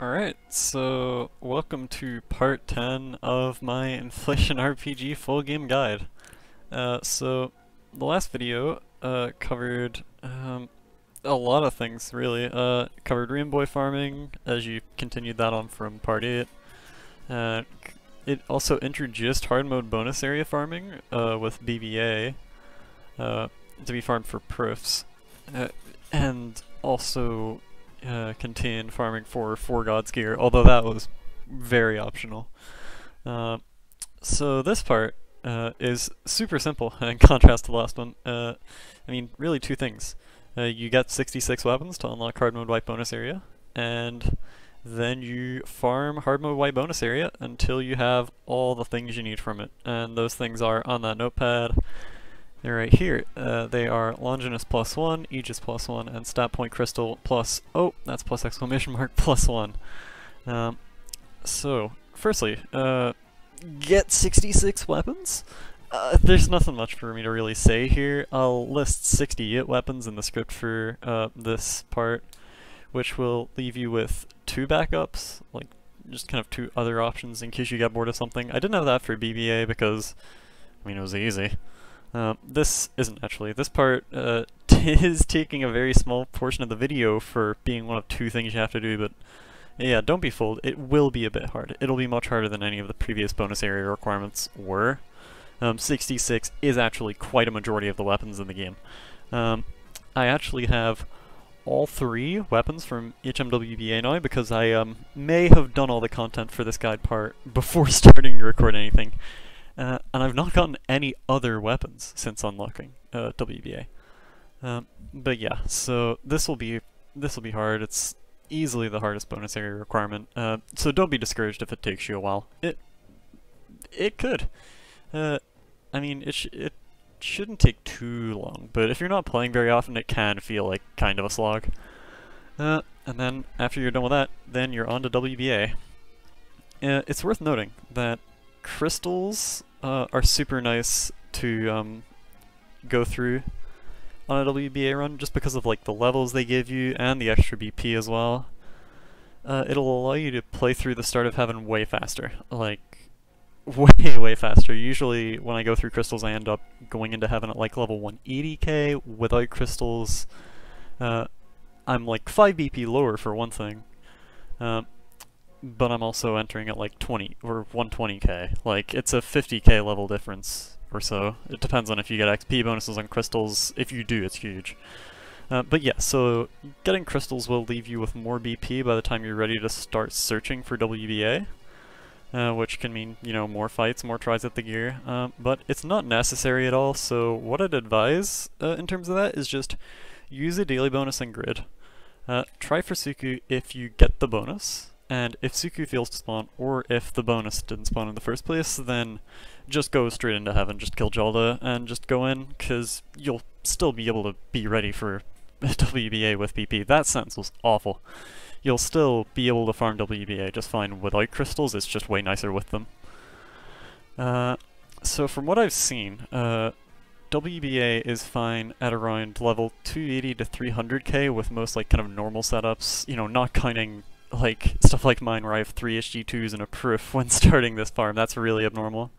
Alright, so welcome to part 10 of my InflationRPG full game guide. So the last video covered a lot of things really. Covered Rainbow farming as you continued that on from part 8. It also introduced hard mode bonus area farming with BBA to be farmed for proofs. And also contained farming for Four Gods gear, although that was very optional. So this part is super simple in contrast to the last one. I mean, really two things. You get 66 weapons to unlock hard mode white bonus area, and then you farm hard mode white bonus area until you have all the things you need from it. And those things are on that notepad. They're right here. They are Longinus +1, Aegis +1, and Stat Point Crystal plus, oh, that's plus exclamation mark +1. So, firstly, get 66 weapons? There's nothing much for me to really say here. I'll list 68 weapons in the script for this part, which will leave you with 2 backups, like just kind of 2 other options in case you get bored of something. I didn't have that for BBA because, I mean, it was easy. This isn't actually. This part is taking a very small portion of the video for being one of 2 things you have to do, but yeah, don't be fooled. It will be a bit hard. It'll be much harder than any of the previous bonus area requirements were. 66 is actually quite a majority of the weapons in the game. I actually have all 3 weapons from HMWBA now because I may have done all the content for this guide part before starting to record anything. And I've not gotten any other weapons since unlocking WBA. But yeah, so this will be hard. It's easily the hardest bonus area requirement. So don't be discouraged if it takes you a while. It could. I mean, it shouldn't take too long, but if you're not playing very often, it can feel like kind of a slog. And then after you're done with that, then you're on to WBA. It's worth noting that crystals are super nice to go through on a WBA run just because of like the levels they give you and the extra BP as well. It'll allow you to play through the start of heaven way faster, like way faster. Usually when I go through crystals I end up going into heaven at like level 180k. Without crystals I'm like 5 BP lower for one thing. But I'm also entering at like 20 or 120k. Like, it's a 50k level difference or so. It depends on if you get XP bonuses on crystals. If you do, it's huge. But yeah, so getting crystals will leave you with more BP by the time you're ready to start searching for WBA. Which can mean, you know, more fights, more tries at the gear. But it's not necessary at all, so what I'd advise in terms of that is just use a daily bonus in grid. Try for Suku if you get the bonus. And if Suku fails to spawn, or if the bonus didn't spawn in the first place, then just go straight into heaven, just kill Jalda, and just go in, because you'll still be able to be ready for WBA with BP. That sentence was awful. You'll still be able to farm WBA just fine without crystals, it's just way nicer with them. So from what I've seen, WBA is fine at around level 280 to 300k with most like kind of normal setups, you know, not counting like stuff like mine where I have 3 HG2s and a proof when starting this farm. That's really abnormal.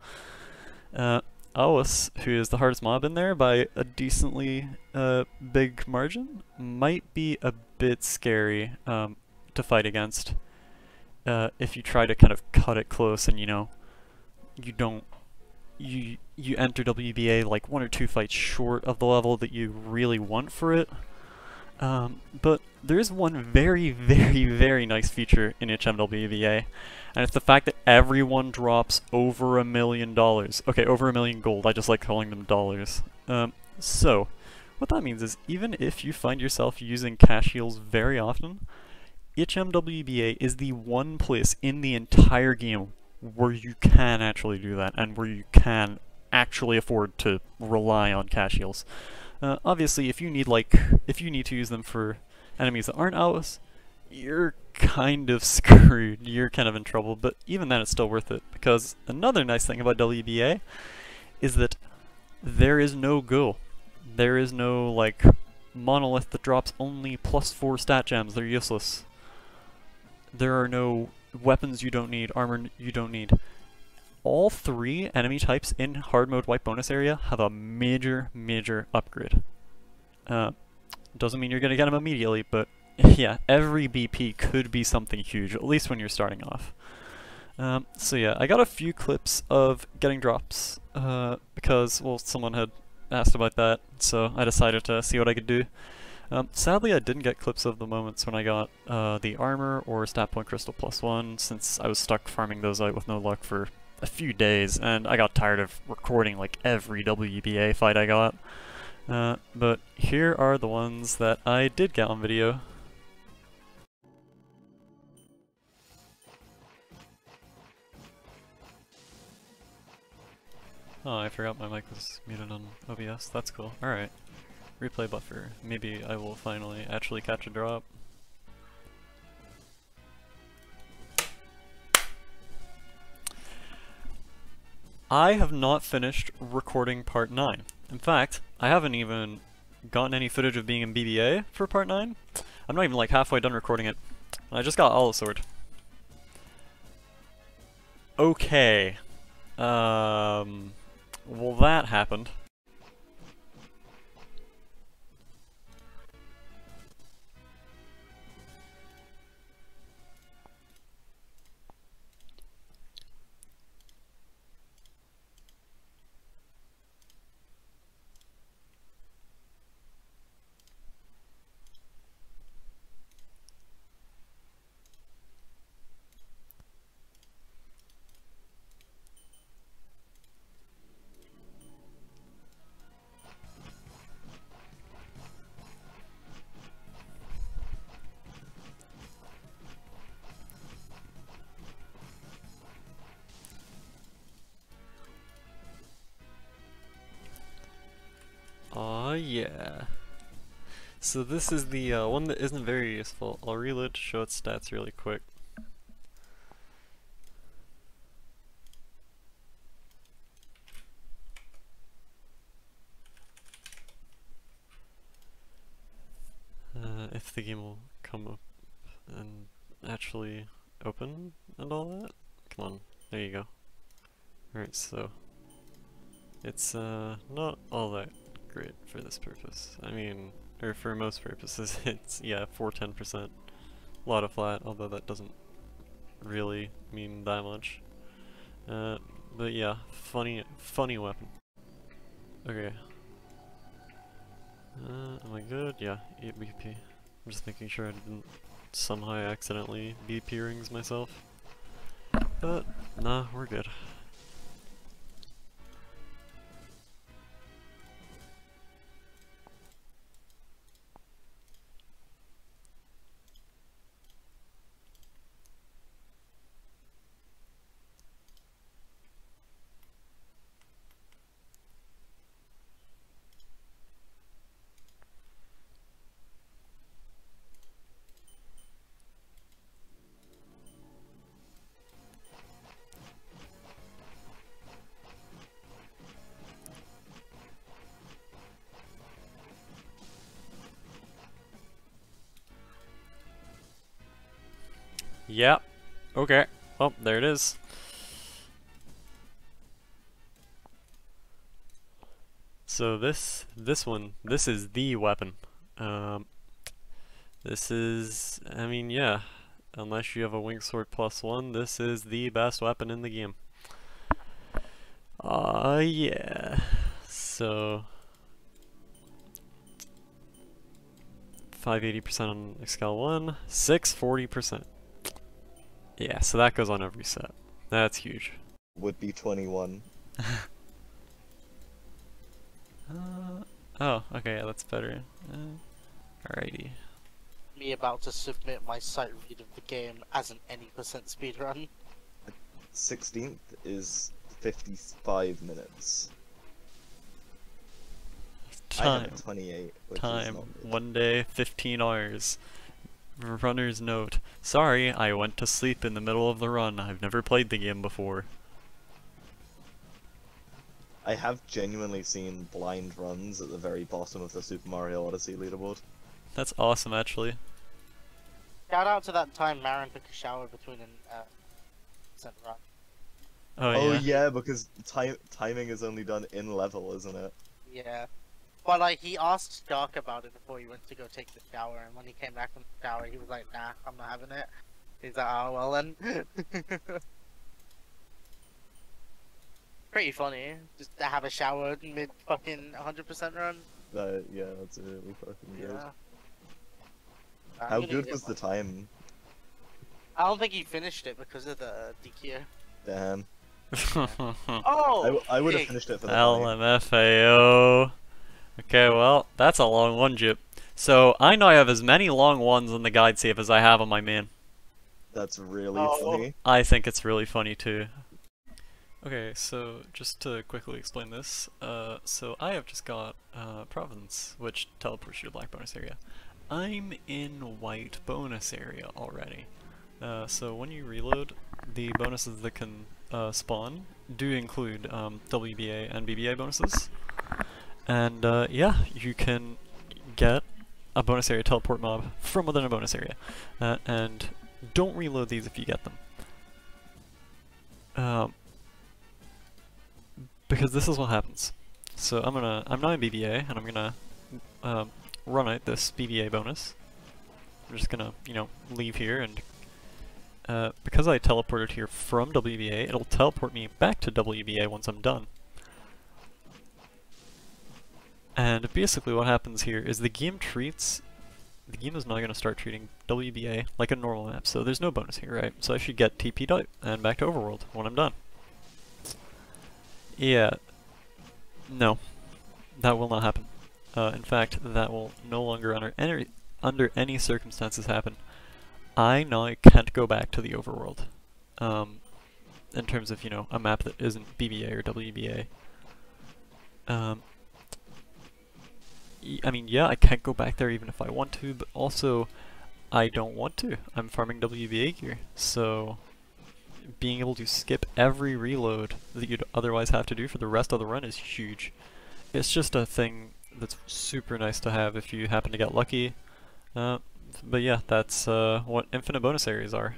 Awwas, who is the hardest mob in there by a decently big margin, might be a bit scary to fight against if you try to kind of cut it close and, you know, you enter WBA like 1 or 2 fights short of the level that you really want for it. But there is one very nice feature in HMWBA, and it's the fact that everyone drops over $1 million. Okay, over $1 million gold, I just like calling them dollars. So, what that means is, even if you find yourself using cash heals very often, HMWBA is the one place in the entire game where you can actually do that, and where you can actually afford to rely on cash heals. Obviously, if you need to use them for enemies that aren't Awwas, you're kind of screwed. You're kind of in trouble, but even then it's still worth it, because another nice thing about WBA is that there is no ghoul. There is no, like, monolith that drops only +4 stat gems. They're useless. There are no weapons you don't need, armor you don't need. All 3 enemy types in hard mode white bonus area have a major upgrade. Doesn't mean you're gonna get them immediately, but yeah, every BP could be something huge, at least when you're starting off. So yeah, I got a few clips of getting drops, because, well, someone had asked about that, so I decided to see what I could do. Sadly, I didn't get clips of the moments when I got the armor or stat point crystal +1, since I was stuck farming those out with no luck for a few days, and I got tired of recording like every WBA fight I got. But here are the ones that I did get on video. Oh, I forgot my mic was muted on OBS. That's cool. Alright. Replay buffer. Maybe I will finally actually catch a drop. I have not finished recording part 9. In fact, I haven't even gotten any footage of being in BBA for part 9. I'm not even like halfway done recording it. I just got Awwas sword. Okay. Well, that happened. Aw, yeah. So this is the one that isn't very useful. I'll reload to show its stats really quick. If the game will come up and actually open and all that. Come on, there you go. Alright, so it's not all that great for this purpose. I mean, or for most purposes, it's, yeah, 410%. A lot of flat, although that doesn't really mean that much. But yeah, funny weapon. Okay. Am I good? Yeah, 8 BP. I'm just making sure I didn't somehow accidentally BP rings myself. But, nah, we're good. Yep. Okay. Oh, there it is. So this is the weapon. This is, I mean, yeah. Unless you have a wing sword +1, this is the best weapon in the game. Yeah. So 580% on Excal 1, 640%. Yeah, so that goes on every set. That's huge. Would be 21. Oh, okay, yeah, that's better. Alrighty. Me about to submit my sight read of the game as an any percent speedrun. 16th is 55 minutes. I Time. have 28, which is Time. not good. 1 day, 15 hours. Runner's note. Sorry, I went to sleep in the middle of the run. I've never played the game before. I have genuinely seen blind runs at the very bottom of the Super Mario Odyssey leaderboard. That's awesome, actually. Shout out to that time Marin took a shower between an run. Oh yeah. yeah, because timing is only done in level, isn't it? Yeah. But like he asked Dark about it before he went to go take the shower, and when he came back from the shower, he was like, "Nah, I'm not having it." He's like, "Oh well then." Pretty funny, just to have a shower mid fucking 100% run. Yeah, that's really fucking good. Yeah. How good was the time? I don't think he finished it because of the DQ. Damn. Oh! I would have dick. finished it for the money. LMFAO. Okay, well, that's a long one, Jip. So, I know I have as many long ones on the guide save as I have on my main. That's really Oh. funny. I think it's really funny too. Okay, so just to quickly explain this, so I have just got Province, which teleports you to Black bonus area. I'm in White bonus area already. So when you reload, the bonuses that can spawn do include WBA and BBA bonuses. And yeah, you can get a bonus area teleport mob from within a bonus area. And don't reload these if you get them. Because this is what happens. So I'm not in BBA, and I'm gonna run out this BBA bonus. I'm just gonna, leave here, and because I teleported here from WBA, it'll teleport me back to WBA once I'm done. And basically what happens here is the game is not gonna start treating WBA like a normal map, so there's no bonus here, right? So I should get TP'd out and back to Overworld when I'm done. Yeah, no, that will not happen. In fact, that will no longer under any circumstances happen. I now can't go back to the Overworld, in terms of, a map that isn't BBA or WBA. I mean, yeah, I can't go back there even if I want to, but also, I don't want to. I'm farming WBA gear, so being able to skip every reload that you'd otherwise have to do for the rest of the run is huge. It's just a thing that's super nice to have if you happen to get lucky. But yeah, that's what infinite bonus areas are.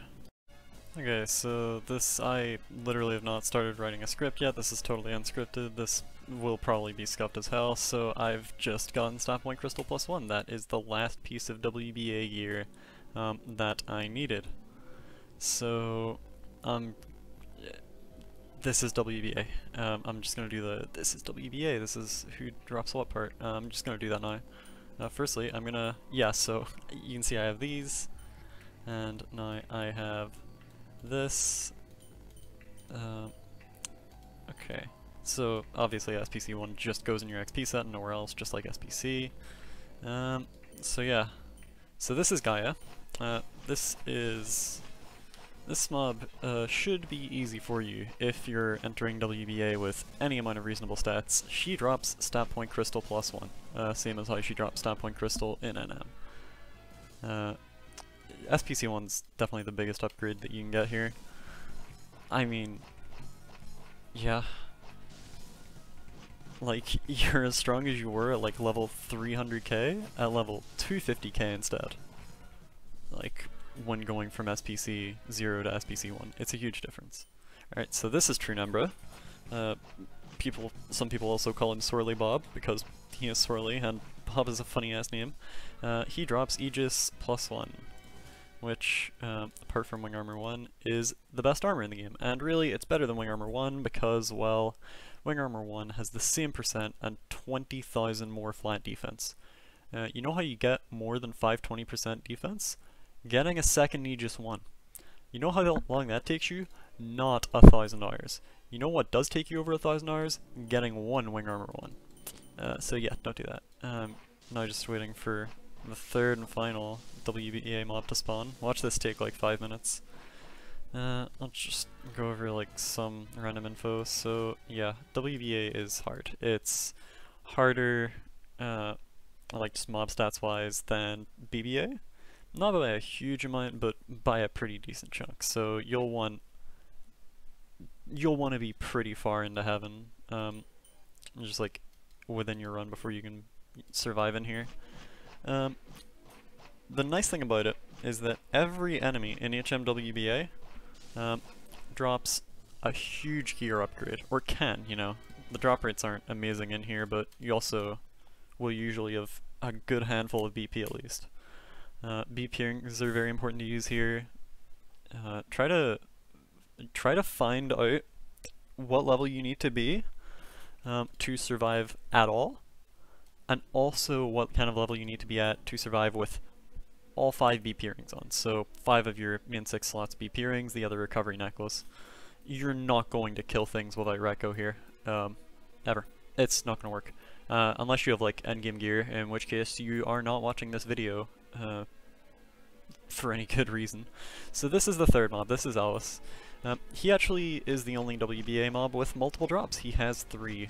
Okay, so I literally have not started writing a script yet. This is totally unscripted. This will probably be scuffed as hell, so I've just gotten Staff Point Crystal +1. That is the last piece of WBA gear that I needed. So, this is WBA. I'm just gonna do this is WBA, this is who drops what part. I'm just gonna do that now. Firstly, I'm gonna, so you can see I have these, and now I have this. Okay, so obviously SPC1 just goes in your XP set and nowhere else, just like SPC. So yeah, so this is Gaia. This mob should be easy for you if you're entering WBA with any amount of reasonable stats. She drops Stat Point Crystal +1, same as how she drops Stat Point Crystal in NM. SPC1's definitely the biggest upgrade that you can get here. I mean, yeah. Like, you're as strong as you were at like level 300k, at level 250k instead. Like, when going from SPC 0 to SPC 1. It's a huge difference. Alright, so this is Tru'nembra. Some people also call him Swirly Bob, because he is swirly, and Bob is a funny ass name. He drops Aegis +1, which, apart from Wing Armor 1, is the best armor in the game. And really, it's better than Wing Armor 1 because, well, Wing Armor 1 has the same percent and 20,000 more flat defense. You know how you get more than 520% defense? Getting a second Aegis 1. You know how long that takes you? Not 1,000 hours. You know what does take you over 1,000 hours? Getting one Wing Armor 1. So yeah, don't do that. Now just waiting for the third and final WBA mob to spawn. Watch this take like 5 minutes. I'll just go over like some random info. So yeah, WBA is hard. It's harder, like just mob stats wise, than BBA. Not by a huge amount, but by a pretty decent chunk. So you'll want to be pretty far into heaven, just like within your run before you can survive in here. The nice thing about it is that every enemy in HMWBA drops a huge gear upgrade, or can, you know. The drop rates aren't amazing in here, but you also will usually have a good handful of BP at least. BP rings are very important to use here. Try to find out what level you need to be to survive at all, and also what kind of level you need to be at to survive with all 5 BP rings on. So 5 of your main 6 slots BP rings, the other recovery necklace. You're not going to kill things without Reco here, ever. It's not going to work. Unless you have like endgame gear, in which case you are not watching this video for any good reason. So this is the third mob, this is Awwas. He actually is the only WBA mob with multiple drops. He has 3.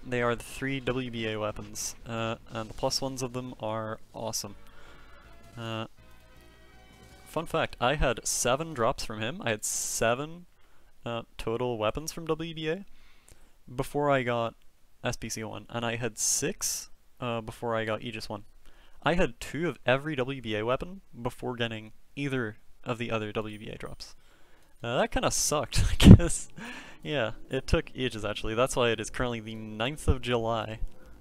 They are the 3 WBA weapons, and the +1s of them are awesome. Fun fact, I had 7 drops from him. I had 7 total weapons from WBA before I got SPC 1, and I had 6 before I got Aegis 1. I had 2 of every WBA weapon before getting either of the other WBA drops. That kinda sucked, I guess. Yeah, it took ages actually. That's why it is currently the 9th of July.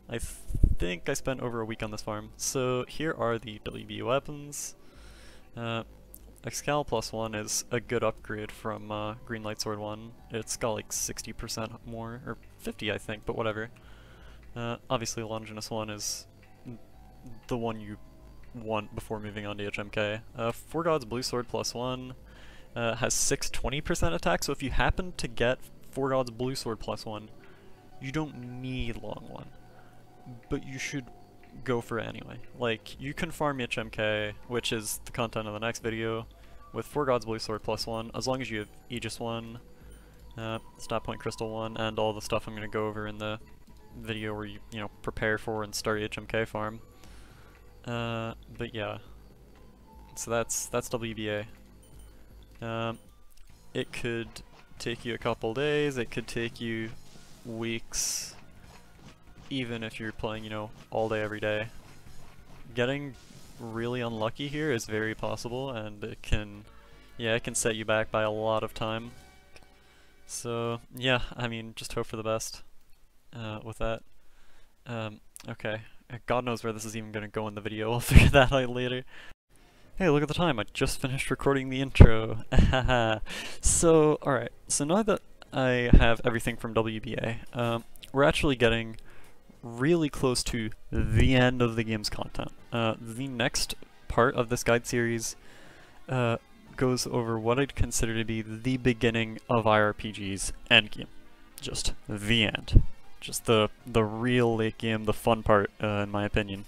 I think I spent over a week on this farm. So here are the WBA weapons. Excal +1 is a good upgrade from Green Light Sword 1. It's got like 60% more, or 50 I think, but whatever. Obviously Longinus 1 is the one you want before moving on to HMK. Four Gods Blue Sword +1 has 620% attack, so if you happen to get Four Gods Blue Sword +1, you don't need Long One, but you should go for it anyway. Like, you can farm HMK, which is the content of the next video, with Four Gods Blue Sword +1, as long as you have Aegis 1, Stat Point Crystal 1, and all the stuff I'm going to go over in the video where you know, prepare for and start HMK farm. But yeah, so that's WBA. It could take you a couple days, it could take you weeks, even if you're playing, you know, all day every day. Getting really unlucky here is very possible, and it can, yeah, it can set you back by a lot of time. So yeah, I mean, just hope for the best with that. Okay, God knows where this is even going to go in the video, I'll figure that out later. Hey, look at the time, I just finished recording the intro. So, alright, so now that I have everything from WBA, we're actually getting really close to the end of the game's content. The next part of this guide series goes over what I'd consider to be the beginning of IRPG's endgame. Just the end. Just the real late game, the fun part, in my opinion.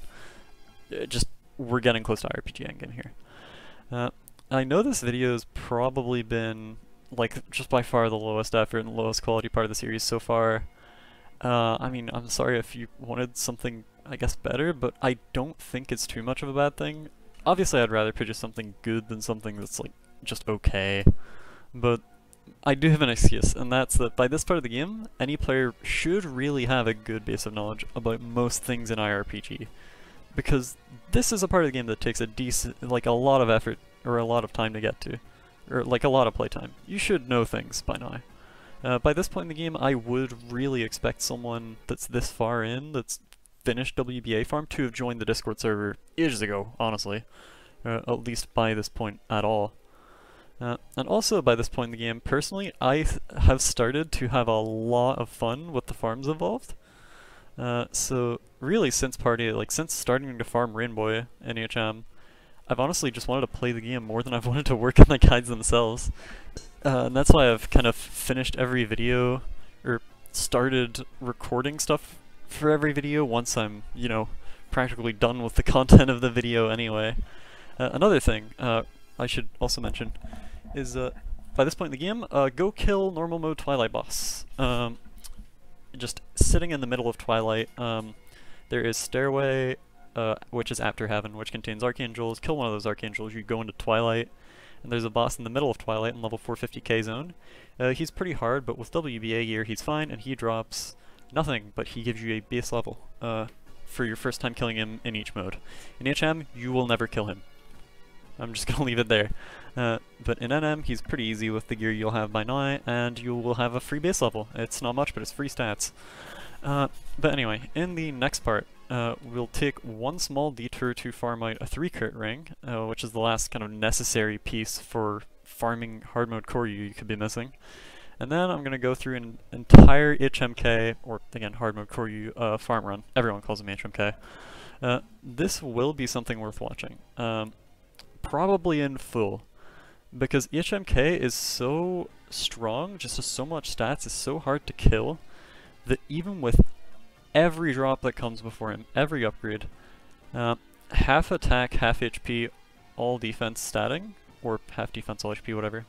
We're getting close to IRPG endgame here. I know this video has probably been, like, just by far the lowest effort and lowest quality part of the series so far. I mean, I'm sorry if you wanted something, I guess, better, but I don't think it's too much of a bad thing. Obviously, I'd rather produce something good than something that's, like, just okay. But I do have an excuse, and that's that by this part of the game, any player should really have a good base of knowledge about most things in IRPG. Because this is a part of the game that takes a decent, like, a lot of effort, or a lot of time to get to. Or, like, a lot of playtime. You should know things by now. By this point in the game, I would really expect someone that's this far in, that's finished WBA farm, to have joined the Discord server ages ago, honestly. At least by this point at all. And also by this point in the game, personally, I have started to have a lot of fun with the farms involved. So really since starting to farm Rainbow in HM, I've honestly just wanted to play the game more than I've wanted to work on the guides themselves. And that's why I've kind of finished every video, or started recording stuff for every video once I'm, you know, practically done with the content of the video anyway. Another thing I should also mention is, by this point in the game, go kill normal mode Twilight boss. Just sitting in the middle of Twilight, there is Stairway, which is After Heaven, which contains Archangels. Kill one of those Archangels, you go into Twilight, and there's a boss in the middle of Twilight in level 450k zone. He's pretty hard, but with WBA gear he's fine, and he drops nothing, but he gives you a base level for your first time killing him in each mode. In HM, you will never kill him. I'm just gonna leave it there. But in NM, he's pretty easy with the gear you'll have by now, and you will have a free base level. It's not much, but it's free stats. But anyway, in the next part, we'll take one small detour to farm out a 3-crit ring, which is the last kind of necessary piece for farming hard mode Koryu you could be missing. And then I'm going to go through an entire HMK, or again, hard mode Koryu farm run. Everyone calls him HMK. This will be something worth watching. Probably in full. Because HMK is so strong, just has so much stats, is so hard to kill, that even with every drop that comes before him, every upgrade, half attack, half HP, all defense statting, or half defense, all HP, whatever,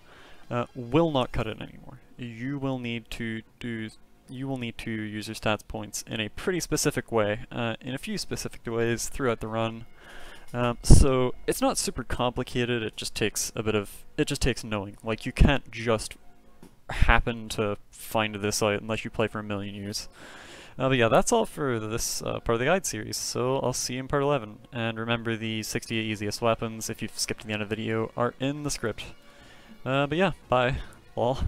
will not cut it anymore. You will need to use your stats points in a pretty specific way, in a few specific ways throughout the run. So it's not super complicated, it just takes knowing. Like, you can't just happen to find this out unless you play for a million years. But yeah, that's all for this part of the guide series, so I'll see you in part 11. And remember, the 68 easiest weapons, if you've skipped to the end of the video, are in the script. But yeah, bye. Lol.